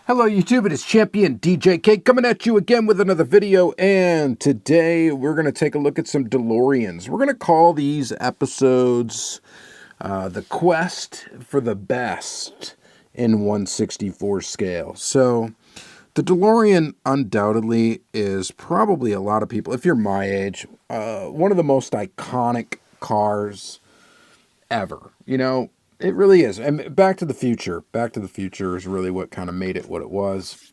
Hello YouTube, it is Championdjk coming at you again with another video, and today we're going to take a look at some DeLoreans. We're going to call these episodes The Quest for the Best in 1/64 scale. So the DeLorean undoubtedly is probably a lot of people, if you're my age, one of the most iconic cars ever. You know, it really is. And Back to the Future is really what kind of made it what it was.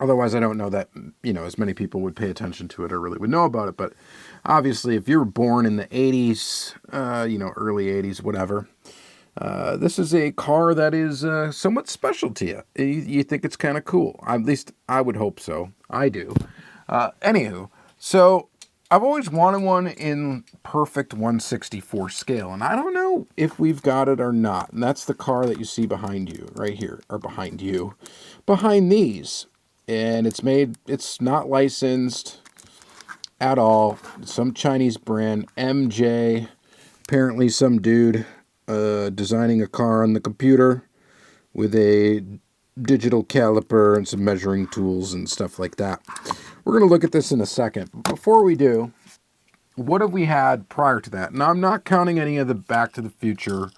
Otherwise, I don't know that, as many people would pay attention to it or really would know about it. But obviously, if you were born in the 80s, early 80s, whatever, this is a car that is somewhat special to you. You think it's kind of cool. At least I would hope so. I do. Anywho, so I've always wanted one in perfect 1/64 scale, and I don't know if we've got it or not. And that's the car that you see behind you, right here, or behind these. And it's not licensed at all. Some Chinese brand, MJ. Apparently some dude designing a car on the computer with a digital caliper and some measuring tools and stuff like that. We're going to look at this in a second. Before we do, what have we had prior to that? Now, I'm not counting any of the Back to the Future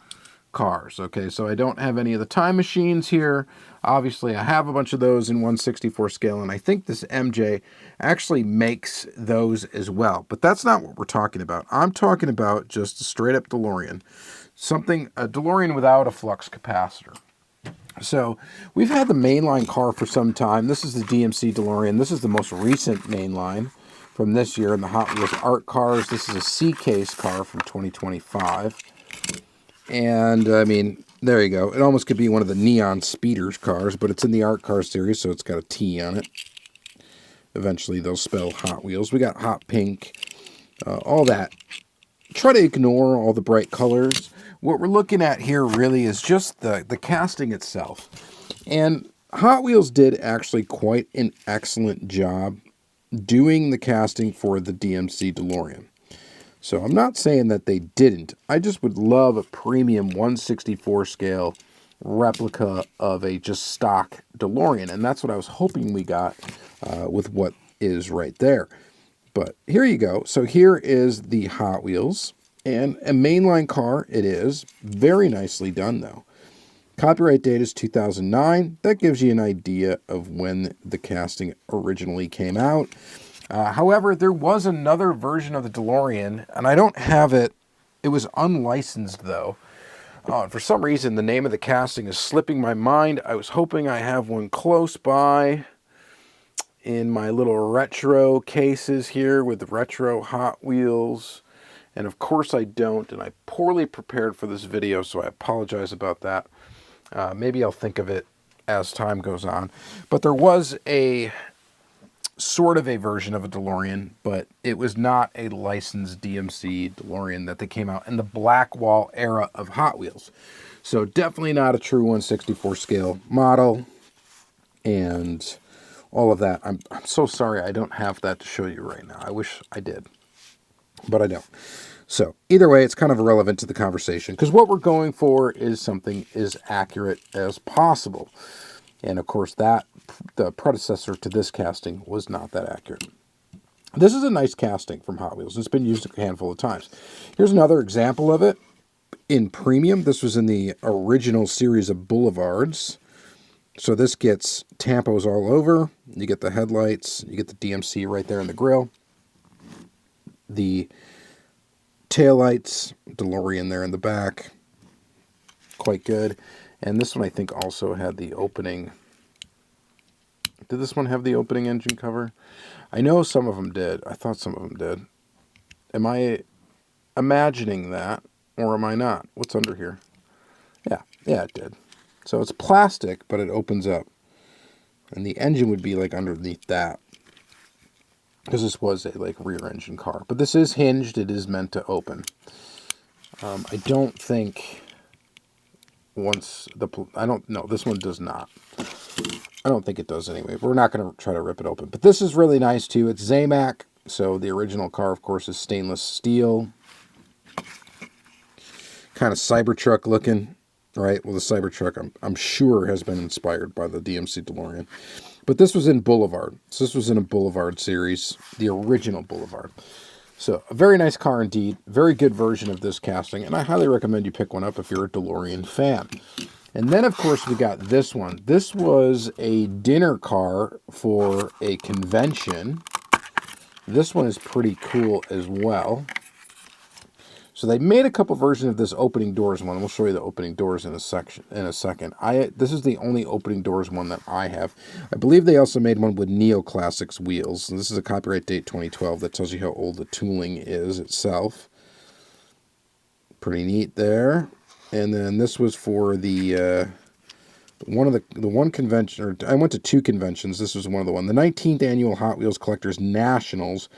cars, okay? So I don't have any of the time machines here. Obviously, I have a bunch of those in 1/64 scale, and I think this MJ actually makes those as well. But that's not what we're talking about. I'm talking about just a straight-up DeLorean. A DeLorean without a flux capacitor. So we've had the mainline car for some time. This is the DMC DeLorean. This is the most recent mainline from this year in the Hot Wheels Art Cars. This is a C-Case car from 2025. And, I mean, there you go. It almost could be one of the Neon Speeders cars, but it's in the Art Car series, so it's got a T on it. Eventually, they'll spell Hot Wheels. We got hot pink, all that. Try to ignore all the bright colors. What we're looking at here really is just the casting itself. And Hot Wheels did actually quite an excellent job doing the casting for the DMC DeLorean. So I'm not saying that they didn't. I just would love a premium 1/64 scale replica of a just stock DeLorean. And that's what I was hoping we got with what is right there. But here you go. So here is the Hot Wheels. And a mainline car it is. Very nicely done, though. Copyright date is 2009. That gives you an idea of when the casting originally came out. However, there was another version of the DeLorean, and I don't have it. It was unlicensed, though. For some reason, the name of the casting is slipping my mind. I was hoping I have one close by in my little retro cases here with the retro Hot Wheels. And of course I don't, and I poorly prepared for this video, so I apologize about that. Maybe I'll think of it as time goes on. But there was a sort of a version of a DeLorean, but it was not a licensed DMC DeLorean that they came out in the Blackwall era of Hot Wheels. So definitely not a true 1/64 scale model and all of that. I'm so sorry I don't have that to show you right now. I wish I did, but I don't. So either way, it's kind of irrelevant to the conversation because what we're going for is something as accurate as possible. And of course, the predecessor to this casting was not that accurate. This is a nice casting from Hot Wheels. It's been used a handful of times. Here's another example of it in premium. This was in the original series of Boulevards. So this gets tampos all over. You get the headlights. You get the DMC right there in the grill. The taillights, DeLorean there in the back. Quite good. And this one I think also had the opening. Did this one have the opening engine cover? I know some of them did. I thought some of them did. Am I imagining that or am I not? What's under here? Yeah, it did. So it's plastic, but it opens up. And the engine would be like underneath that. Because this was a rear engine car. But this is hinged. It is meant to open. I don't think I don't know. This one does not. I don't think it does anyway. We're not going to try to rip it open. But this is really nice too. It's Zamac. So the original car, of course, is stainless steel. Kind of Cybertruck looking. right? Well, the Cybertruck, I'm sure, has been inspired by the DMC DeLorean. But this was in Boulevard. So this was in a Boulevard series, the original Boulevard. So a very nice car indeed. Very good version of this casting. And I highly recommend you pick one up if you're a DeLorean fan. And then, of course, we got this one. This was a dinner car for a convention. This one is pretty cool as well. So they made a couple versions of this opening doors one. We'll show you the opening doors in a second. This is the only opening doors one that I have. I believe they also made one with Neoclassics wheels. And this is a copyright date 2012 that tells you how old the tooling is itself. Pretty neat there. And then this was for the one convention, or I went to two conventions. This was one of the one. The 19th Annual Hot Wheels Collectors Nationals,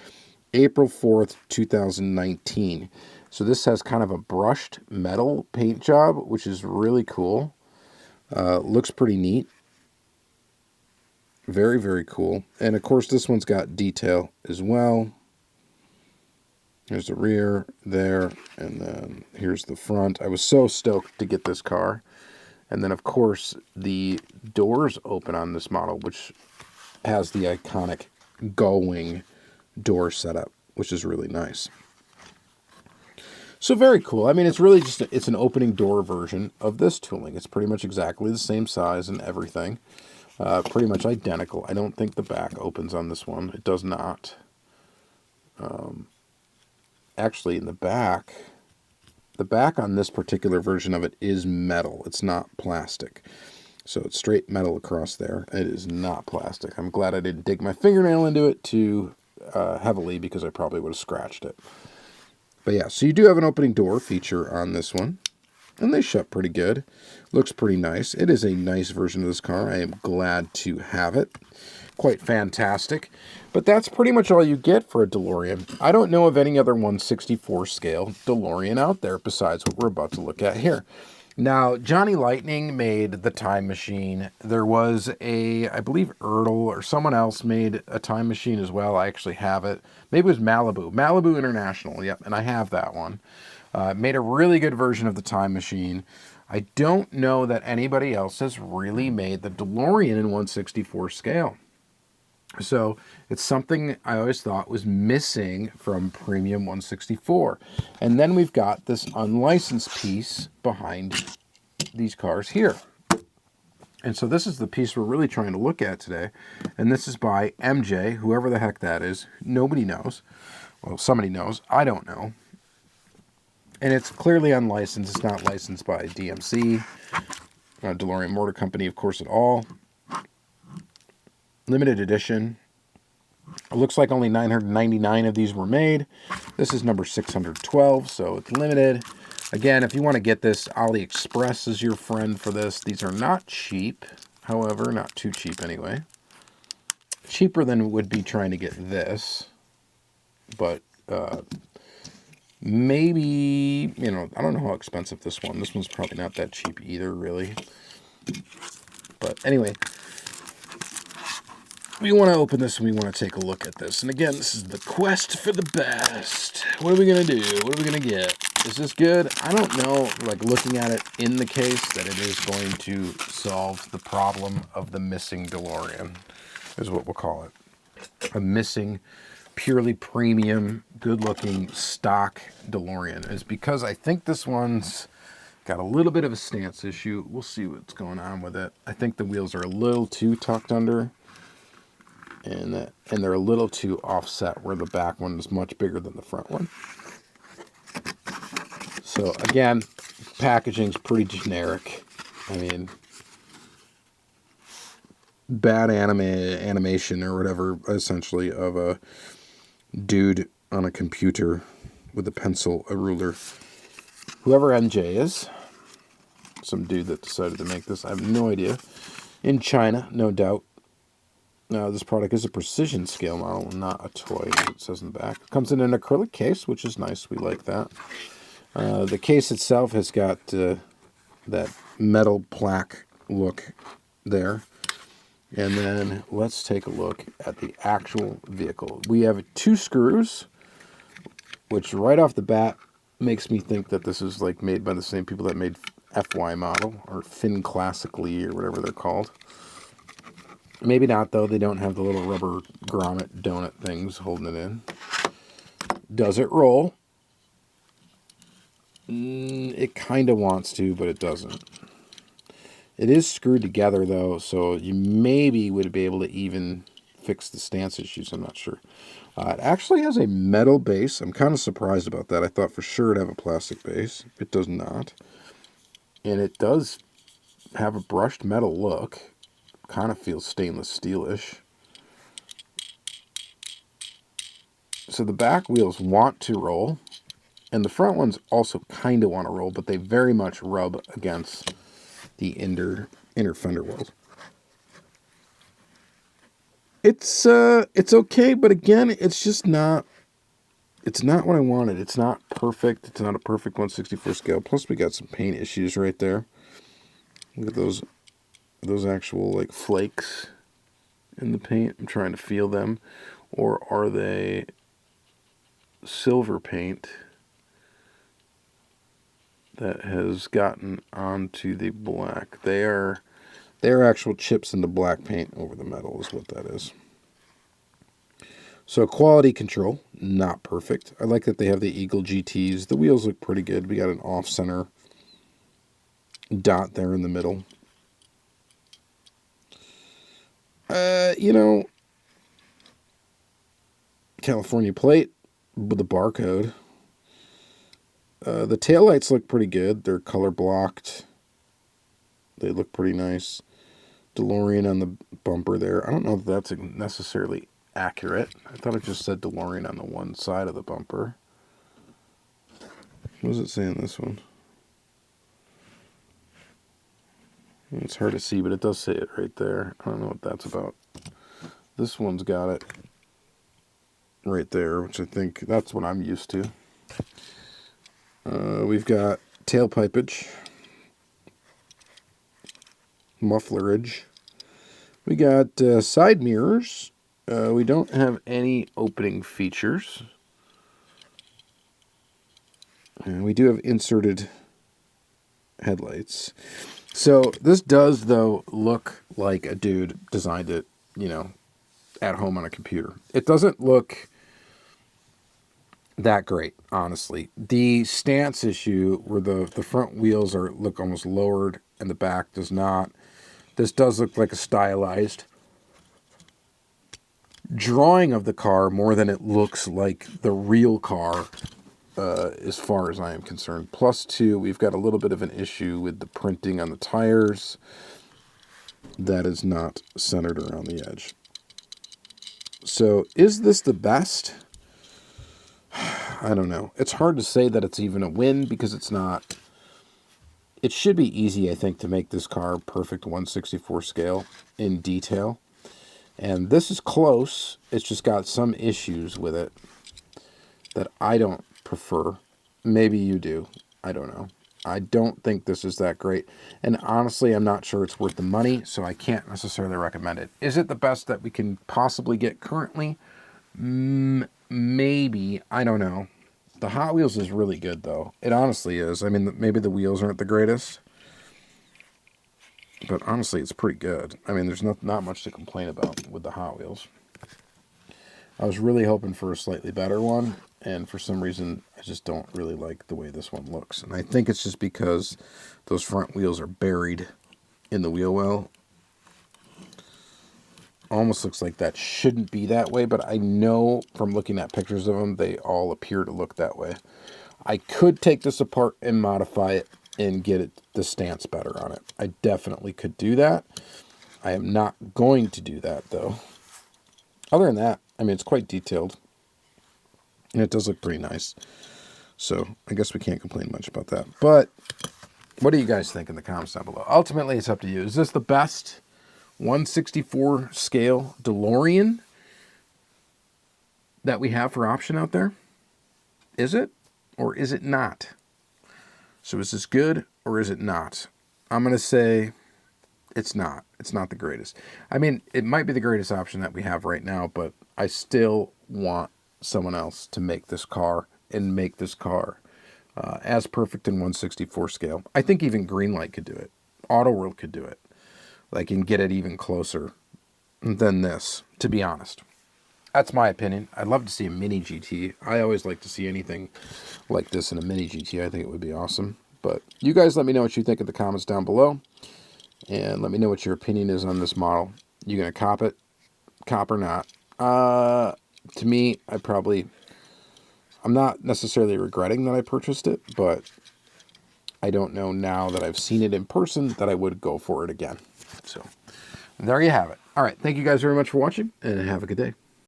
April 4th, 2019. So this has kind of a brushed metal paint job, which is really cool. Looks pretty neat. Very, very cool. And of course, this one's got detail as well. Here's the rear there, and then here's the front. I was so stoked to get this car. And then, of course, the doors open on this model, which has the iconic gull-wing door setup, which is really nice. So very cool. I mean, it's really just, it's an opening door version of this tooling. It's pretty much exactly the same size and everything. Pretty much identical. I don't think the back opens on this one. It does not. Actually, in the back on this particular version of it is metal. It's not plastic. So it's straight metal across there. It is not plastic. I'm glad I didn't dig my fingernail into it too heavily, because I probably would have scratched it. But yeah, so you do have an opening door feature on this one. And they shut pretty good. Looks pretty nice. It is a nice version of this car. I am glad to have it. Quite fantastic. But that's pretty much all you get for a DeLorean. I don't know of any other 1/64 scale DeLorean out there besides what we're about to look at here. Now, Johnny Lightning made the Time Machine. There was I believe Ertl or someone else made a Time Machine as well. I actually have it. Maybe it was Malibu International. Yep, and I have that one. Made a really good version of the Time Machine. I don't know that anybody else has really made the DeLorean in 1/64 scale. So it's something I always thought was missing from Premium 1/64. And then we've got this unlicensed piece behind these cars here. And so this is the piece we're really trying to look at today. And this is by MJ, whoever the heck that is. Nobody knows. Well, somebody knows. I don't know. And it's clearly unlicensed. It's not licensed by DMC, DeLorean Motor Company, of course, at all. Limited edition. It looks like only 999 of these were made. This is number 612, so it's limited. Again, if you want to get this, AliExpress is your friend for this. These are not cheap, however, not too cheap anyway. Cheaper than would be trying to get this, but maybe, you know, I don't know how expensive this one's probably not that cheap either, really. But anyway, we want to open this and we want to take a look at this. And again, this is the quest for the best. What are we going to do? What are we going to get? Is this good? I don't know, like looking at it in the case, that it is going to solve the problem of the missing DeLorean, is what we'll call it. A missing, purely premium, good-looking, stock DeLorean. Is because I think this one's got a little bit of a stance issue. We'll see what's going on with it. I think the wheels are a little too tucked under. And they're a little too offset, where the back one is much bigger than the front one. So again, packaging's pretty generic. I mean, bad animation or whatever, essentially, of a dude on a computer with a pencil, a ruler. Whoever MJ is, some dude that decided to make this, I have no idea. In China, no doubt. Now, this product is a precision scale model, not a toy, as it says in the back. It comes in an acrylic case, which is nice. We like that. The case itself has got that metal plaque look there. And then let's take a look at the actual vehicle. We have 2 screws, which right off the bat makes me think that this is like made by the same people that made FY model, or Fin Classically, or whatever they're called. Maybe not, though. They don't have the little rubber grommet donut things holding it in. Does it roll? It kind of wants to, but it doesn't. It is screwed together, though, so you maybe would be able to even fix the stance issues. I'm not sure. It actually has a metal base. I'm kind of surprised about that. I thought for sure it'd have a plastic base. It does not. And it does have a brushed metal look. Kind of feels stainless steel-ish. So the back wheels want to roll. And the front ones also kind of want to roll, but they very much rub against the inner fender wells. It's okay, but again, it's just not. It's not what I wanted. It's not perfect. It's not a perfect 1/64 scale. Plus, we got some paint issues right there. Look at those actual like flakes in the paint. I'm trying to feel them, or are they silver paint that has gotten onto the black? They're actual chips in the black paint over the metal is what that is. So quality control, not perfect. I like that they have the Eagle GTs. The wheels look pretty good. We got an off-center dot there in the middle. California plate with the barcode. The taillights look pretty good. They're color blocked. They look pretty nice. DeLorean on the bumper there. I don't know if that's necessarily accurate. I thought it just said DeLorean on the one side of the bumper. What does it say on this one? It's hard to see, but it does say it right there. I don't know what that's about. This one's got it right there, which I think that's what I'm used to. We've got tailpipage, mufflerage. We got side mirrors. We don't have any opening features. We do have inserted headlights. So this does, though, look like a dude designed it, at home on a computer. It doesn't look that great, honestly. The stance issue where the front wheels look almost lowered and the back does not. This does look like a stylized drawing of the car more than it looks like the real car, as far as I am concerned. Plus, too, we've got a little bit of an issue with the printing on the tires. That is not centered around the edge. So, is this the best? I don't know. It's hard to say that it's even a win because it's not. It should be easy, I think, to make this car perfect 1/64 scale in detail. And this is close. It's just got some issues with it that I don't prefer. Maybe you do. I don't know. I don't think this is that great. And honestly, I'm not sure it's worth the money, so I can't necessarily recommend it. Is it the best that we can possibly get currently? Maybe. I don't know. The Hot Wheels is really good, though. It honestly is. I mean, maybe the wheels aren't the greatest. But honestly, it's pretty good. I mean, there's not much to complain about with the Hot Wheels. I was really hoping for a slightly better one, and for some reason, I just don't really like the way this one looks. And I think it's just because those front wheels are buried in the wheel well. Almost looks like that shouldn't be that way, but I know from looking at pictures of them, they all appear to look that way. I could take this apart and modify it and get the stance better on it. I definitely could do that. I am not going to do that, though. Other than that, I mean, it's quite detailed. And it does look pretty nice. So, I guess we can't complain much about that. But, what do you guys think in the comments down below? Ultimately, it's up to you. Is this the best 1/64 scale DeLorean that we have for option out there? Is it? Or is it not? So is this good or is it not? I'm going to say it's not. It's not the greatest. I mean, it might be the greatest option that we have right now, but I still want someone else to make this car and make this car as perfect in 1/64 scale. I think even Greenlight could do it. Autoworld could do it. Like, and get it even closer than this, to be honest. That's my opinion. I'd love to see a mini GT. I always like to see anything like this in a mini GT. I think it would be awesome. But you guys let me know what you think in the comments down below. And let me know what your opinion is on this model. You going to cop it? Cop or not? To me, I'm not necessarily regretting that I purchased it, but I don't know now that I've seen it in person that I would go for it again. So there you have it. All right. Thank you guys very much for watching, and have a good day.